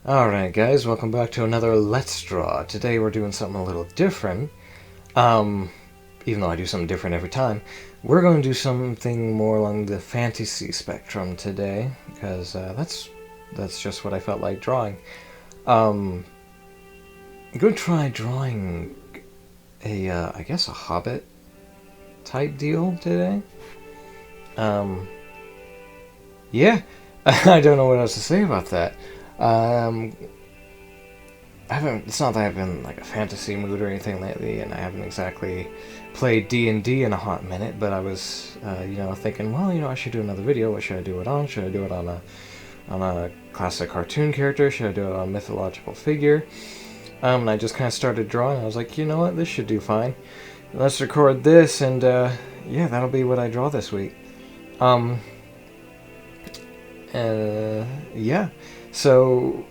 Alright guys, welcome back to another Let's Draw. Today we're doing something a little different. Even though I do something different every time. We're going to do something more along the fantasy spectrum today, because that's just what I felt like drawing. I'm going to try drawing I guess a hobbit type deal today. Yeah, I don't know what else to say about that. It's not that I've been in like a fantasy mood or anything lately, and I haven't exactly played D&D in a hot minute, but I was, thinking, well, I should do another video. What should I do it on? Should I do it on a classic cartoon character? Should I do it on a mythological figure? And I just kind of started drawing. I was like, you know what? This should do fine. Let's record this, and, yeah, that'll be what I draw this week. Yeah. So,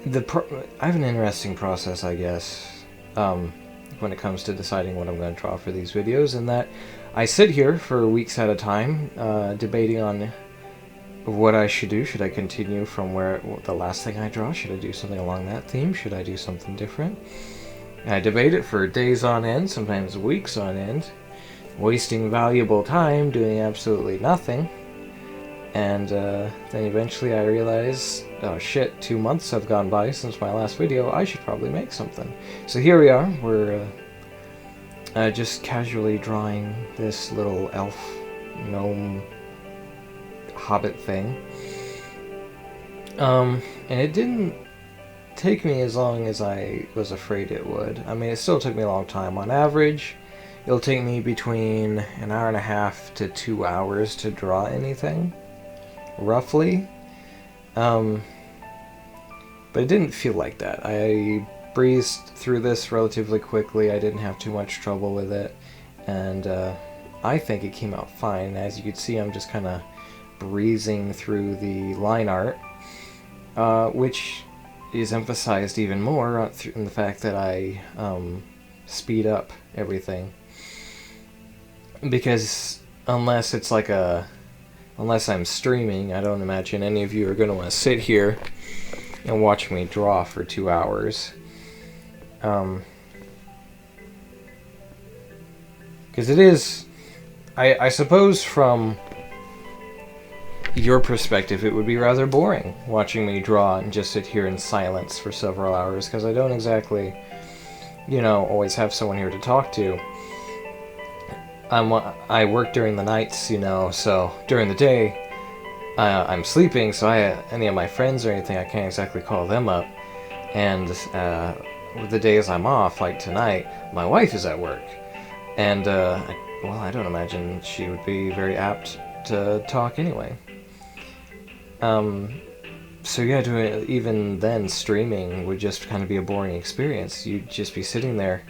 I have an interesting process, I guess, when it comes to deciding what I'm going to draw for these videos, in that I sit here for weeks at a time, debating on what I should do. Should I continue from the last thing I draw? Should I do something along that theme? Should I do something different? And I debate it for days on end, sometimes weeks on end, wasting valuable time doing absolutely nothing. And then eventually I realized, oh shit, 2 months have gone by since my last video, I should probably make something. So here we are, we're just casually drawing this little elf, gnome, hobbit thing. And it didn't take me as long as I was afraid it would. I mean, it still took me a long time. On average, it'll take me between an hour and a half to 2 hours to draw anything. Roughly. But it didn't feel like that. I breezed through this relatively quickly. I didn't have too much trouble with it, and I think it came out fine. As you can see, I'm just kind of breezing through the line art, which is emphasized even more in the fact that I speed up everything, because unless I'm streaming, I don't imagine any of you are going to want to sit here and watch me draw for 2 hours. Because it is, I suppose from your perspective, it would be rather boring watching me draw and just sit here in silence for several hours, because I don't exactly, always have someone here to talk to. I work during the nights, so during the day, I'm sleeping, so any of my friends or anything, I can't exactly call them up. And the days I'm off, like tonight, my wife is at work. And, I don't imagine she would be very apt to talk anyway. So yeah, even then, streaming would just kind of be a boring experience. You'd just be sitting there,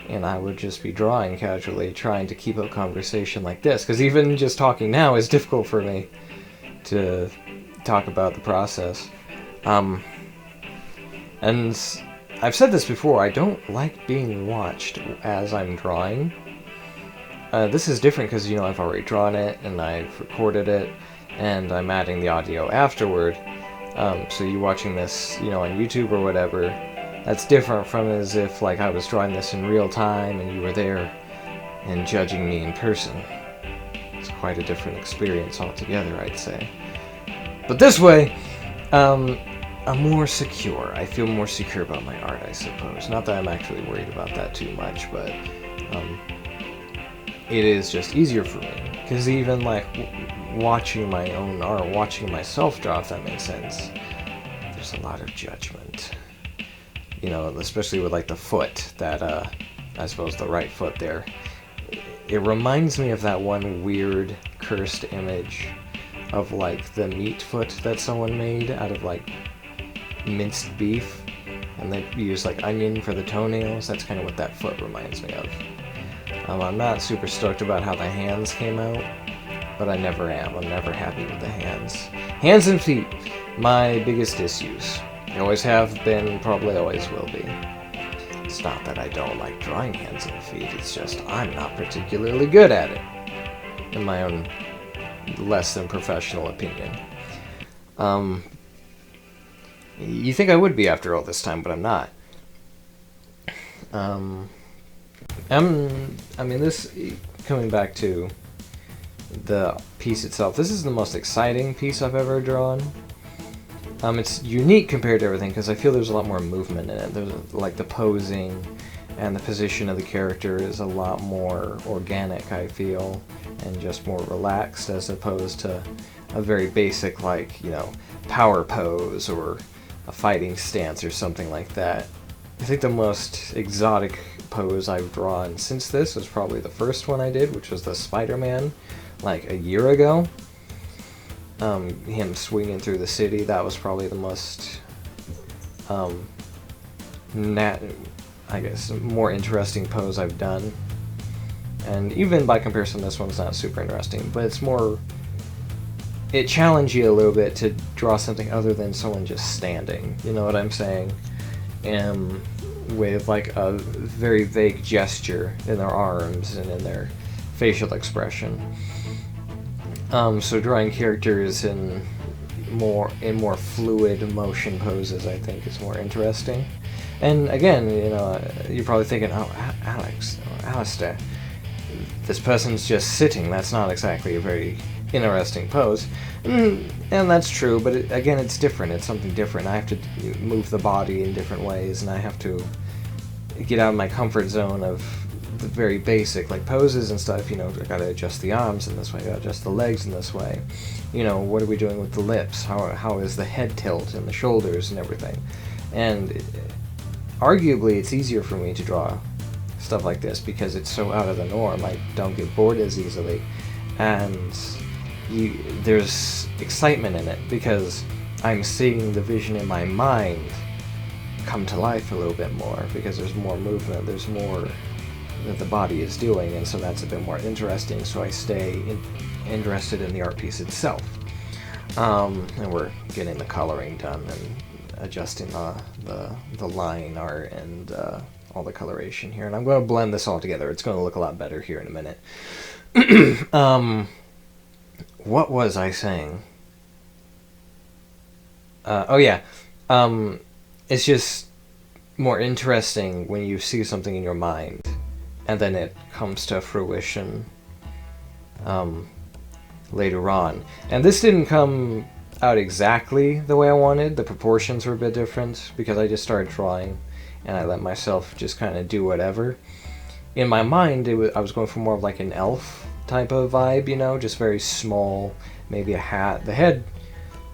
and I would just be drawing casually, trying to keep up conversation like this, because even just talking now is difficult for me to talk about the process. And I've said this before, I don't like being watched as I'm drawing. This is different because, I've already drawn it, and I've recorded it, and I'm adding the audio afterward. So you watching this, on YouTube or whatever, that's different from as if, I was drawing this in real time and you were there and judging me in person. It's quite a different experience altogether, I'd say. But this way, I'm more secure. I feel more secure about my art, I suppose. Not that I'm actually worried about that too much, but it is just easier for me. Because even, watching my own art, watching myself draw, if that makes sense, there's a lot of judgment. Especially with the foot, that I suppose the right foot there. It reminds me of that one weird cursed image of the meat foot that someone made out of minced beef, and they use onion for the toenails. That's kind of what that foot reminds me of. I'm not super stoked about how the hands came out, but I never am. I'm never happy with the hands. Hands and feet, my biggest issues. They always have been, probably always will be. It's not that I don't like drawing hands and feet, it's just I'm not particularly good at it, in my own less than professional opinion. You think I would be after all this time, but I'm not. I mean, this, coming back to the piece itself, this is the most exciting piece I've ever drawn. It's unique compared to everything because I feel there's a lot more movement in it. There's like the posing and the position of the character is a lot more organic, I feel, and just more relaxed as opposed to a very basic, like, you know, power pose or a fighting stance or something like that. I think the most exotic pose I've drawn since this was probably the first one I did, which was the Spider-Man, like a year ago. Him swinging through the city, that was probably the most, I guess, more interesting pose I've done. And even by comparison, this one's not super interesting, but it's more, it challenged you a little bit to draw something other than someone just standing, you know what I'm saying? And with like a very vague gesture in their arms and in their facial expression. So drawing characters in more fluid motion poses, I think, is more interesting. And again, you know, you're probably thinking, oh, Alex, or Alistair, this person's just sitting. That's not exactly a very interesting pose. And that's true, but again, it's different. It's something different. I have to move the body in different ways, and I have to get out of my comfort zone of the very basic, like poses and stuff. You know, I gotta adjust the arms in this way, I gotta adjust the legs in this way. You know, what are we doing with the lips? How is the head tilt and the shoulders and everything? And arguably, it's easier for me to draw stuff like this because it's so out of the norm. I don't get bored as easily, and there's excitement in it because I'm seeing the vision in my mind come to life a little bit more because there's more movement, there's more that the body is doing, and so that's a bit more interesting, so I stay interested in the art piece itself. And we're getting the coloring done and adjusting the line art and all the coloration here, and I'm going to blend this all together. It's going to look a lot better here in a minute. What was I saying? Oh yeah, it's just more interesting when you see something in your mind and then it comes to fruition later on. And this didn't come out exactly the way I wanted. The proportions were a bit different because I just started drawing and I let myself just kind of do whatever. In my mind, I was going for more of like an elf type of vibe, you know, just very small, maybe a hat, the head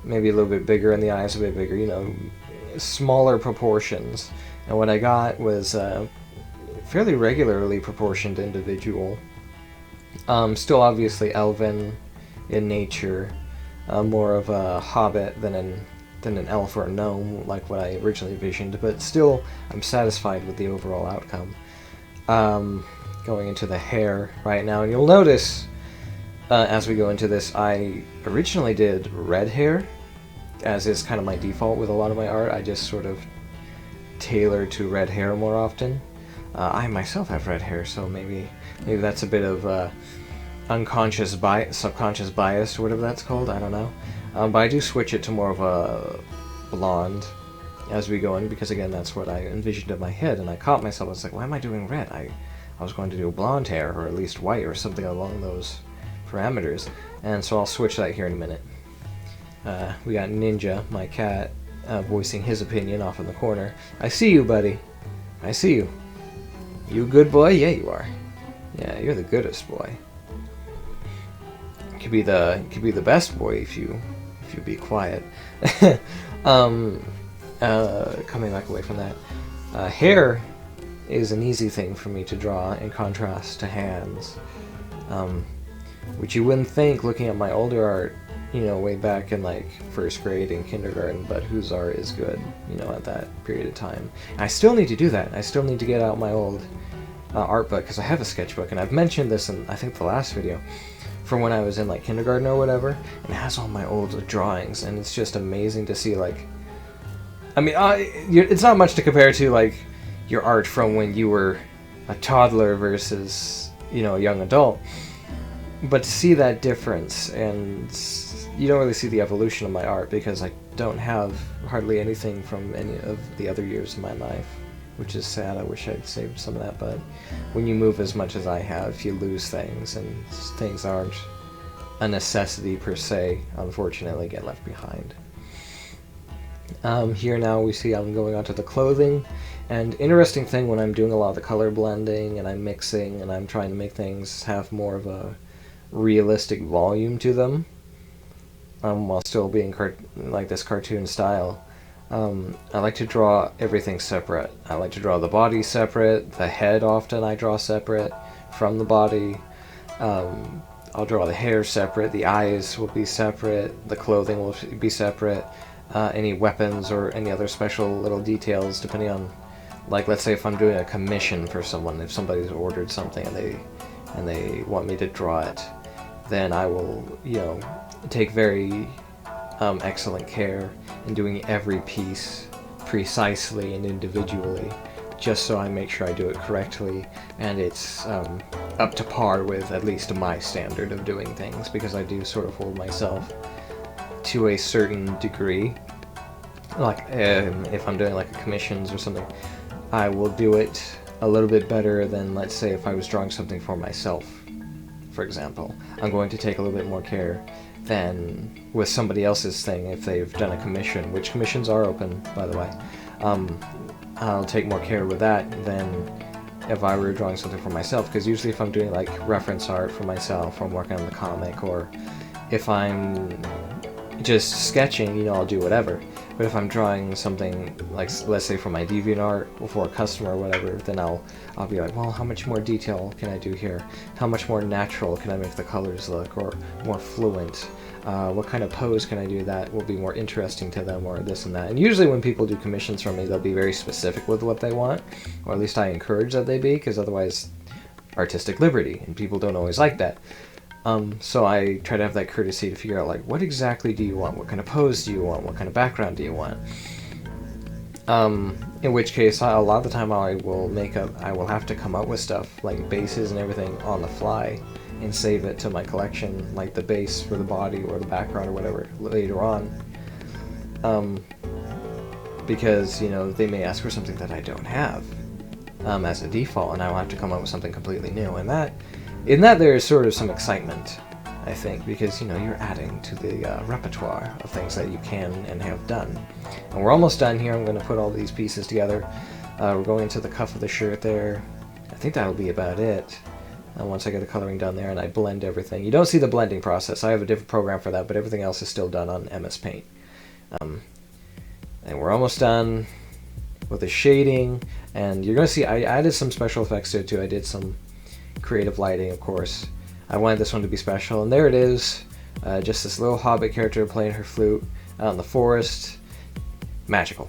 maybe a little bit bigger and the eyes a bit bigger, you know, smaller proportions. And what I got was fairly regularly proportioned individual. Still obviously elven in nature, more of a hobbit than an elf or a gnome like what I originally envisioned, but still I'm satisfied with the overall outcome. Going into the hair right now, and you'll notice as we go into this, I originally did red hair, as is kind of my default with a lot of my art. I just sort of tailor to red hair more often. I myself have red hair, so maybe that's a bit of unconscious bias, subconscious bias, or whatever that's called, I don't know. But I do switch it to more of a blonde as we go in, because again, that's what I envisioned in my head, and I caught myself, I was like, why am I doing red? I was going to do blonde hair, or at least white, or something along those parameters, and so I'll switch that here in a minute. We got Ninja, my cat, voicing his opinion off in the corner. I see you, buddy. I see you. You a good boy? Yeah, you are. Yeah, you're the goodest boy. Could be the best boy if you be quiet. Coming back away from that, hair is an easy thing for me to draw in contrast to hands, which you wouldn't think looking at my older art, you know, way back in like first grade and kindergarten, but whose art is good, you know, at that period of time. And I still need to do that. I still need to get out my old art book, because I have a sketchbook, and I've mentioned this in I think the last video, from when I was in like kindergarten or whatever, and it has all my old drawings, and it's just amazing to see, like, I mean, it's not much to compare to like your art from when you were a toddler versus, you know, a young adult, but to see that difference and you don't really see the evolution of my art because I don't have hardly anything from any of the other years of my life, which is sad. I wish I'd saved some of that, but when you move as much as I have, you lose things, and things aren't a necessity per se, unfortunately, get left behind. Here now we see I'm going on to the clothing, and interesting thing when I'm doing a lot of the color blending and I'm mixing and I'm trying to make things have more of a realistic volume to them, while still being like this cartoon style. I like to draw everything separate. I like to draw the body separate, the head often I draw separate from the body. I'll draw the hair separate, the eyes will be separate, the clothing will be separate, any weapons or any other special little details depending on, like, let's say if I'm doing a commission for someone, if somebody's ordered something and they want me to draw it, then I will, take very excellent care in doing every piece precisely and individually, just so I make sure I do it correctly and it's up to par with at least my standard of doing things, because I do sort of hold myself to a certain degree. Like if I'm doing like commissions or something, I will do it a little bit better than, let's say, if I was drawing something for myself, for example. I'm going to take a little bit more care than with somebody else's thing if they've done a commission, which commissions are open, by the way. I'll take more care with that than if I were drawing something for myself, because usually if I'm doing like reference art for myself, or I'm working on the comic, or if I'm just sketching, I'll do whatever. But if I'm drawing something, like, let's say for my DeviantArt or for a customer or whatever, then I'll be like, well, how much more detail can I do here? How much more natural can I make the colors look, or more fluent? What kind of pose can I do that will be more interesting to them, or this and that. And usually when people do commissions from me, they'll be very specific with what they want, or at least I encourage that they be, because otherwise artistic liberty, and people don't always like that. So I try to have that courtesy to figure out, like, what exactly do you want? What kind of pose do you want? What kind of background do you want? In which case, a lot of the time I will have to come up with stuff, like bases and everything, on the fly, and save it to my collection, like the base for the body or the background or whatever, later on. Because, they may ask for something that I don't have, as a default, and I will have to come up with something completely new, and in that there is sort of some excitement, I think, because, you're adding to the repertoire of things that you can and have done. And we're almost done here. I'm going to put all these pieces together. We're going into the cuff of the shirt there. I think that'll be about it. Once I get the coloring done there and I blend everything. You don't see the blending process. I have a different program for that, but everything else is still done on MS Paint. And we're almost done with the shading. And you're going to see I added some special effects to it too. I did some creative lighting, of course. I wanted this one to be special, and there it is, just this little hobbit character playing her flute out in the forest. Magical.